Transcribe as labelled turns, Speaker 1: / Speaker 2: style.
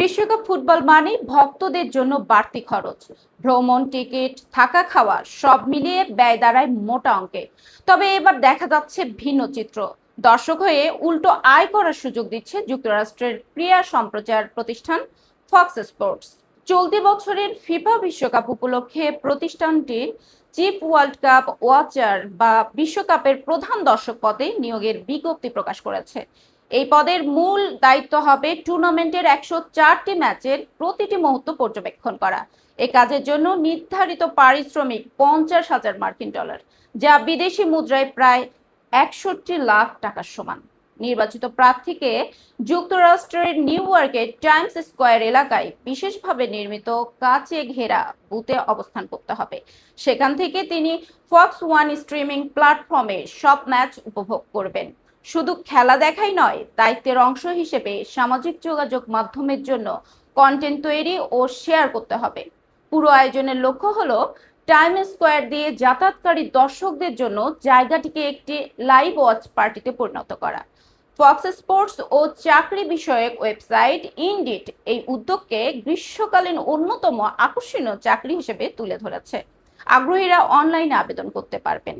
Speaker 1: বিশ্বকাপ ফুটবল মানে ভক্তদের জন্য বাড়তি খরচ, ভ্রমণ, টিকিট, থাকা, খাওয়া সব মিলিয়ে ব্যয় দাঁড়ায় মোটা অঙ্কে। তবে এবার দেখা যাচ্ছে ভিন্ন চিত্র। দর্শক হয়ে উল্টো আয় করার সুযোগ দিচ্ছে যুক্তরাষ্ট্রের ক্রীড়া সম্প্রচার প্রতিষ্ঠান ফক্স স্পোর্টস। চলতি বছরের ফিফা বিশ্বকাপ উপলক্ষে প্রতিষ্ঠানটির চিফ ওয়ার্ল্ড কাপ ওয়াচার বা বিশ্বকাপের প্রধান দর্শক পদে নিয়োগের বিজ্ঞপ্তি প্রকাশ করেছে। এই পদের মূল দায়িত্ব হবে টুর্নামেন্টের 104টি ম্যাচের প্রতিটি মুহূর্ত পর্যবেক্ষণ করা। এ কাজের জন্য নির্ধারিত পারিশ্রমিক $50,000, যা বিদেশি মুদ্রায় প্রায় 61 লাখ টাকার সমান। নির্বাচিত প্রার্থীকে যুক্তরাষ্ট্রের নিউ ইয়র্কের টাইমস স্কয়ার এলাকায় বিশেষভাবে নির্মিত কাচে ঘেরা বুথে অবস্থান করতে হবে। সেখান থেকে তিনি ফক্স ওয়ান স্ট্রিমিং প্ল্যাটফর্মে সব ম্যাচ উপভোগ করবেন। শুধু খেলা দেখাই নয়, দায়িত্বের অংশ হিসেবে সামাজিক যোগাযোগ মাধ্যমের জন্য কন্টেন্ট তৈরি ও শেয়ার করতে হবে। পুরো আয়োজনের লক্ষ্য হলো টাইম স্কয়ার দিয়ে যাতায়াতকারী দর্শকদের জন্য জায়গাটিকে একটি লাইভ ওয়াচ পার্টিতে পরিণত করা। ফক্স স্পোর্টস ও চাকরি বিষয়ক ওয়েবসাইট ইনডিড এই উদ্যোগকে গ্রীষ্মকালীন অন্যতম আকর্ষণীয় চাকরি হিসেবে তুলে ধরেছে। আগ্রহীরা অনলাইনে আবেদন করতে পারবেন।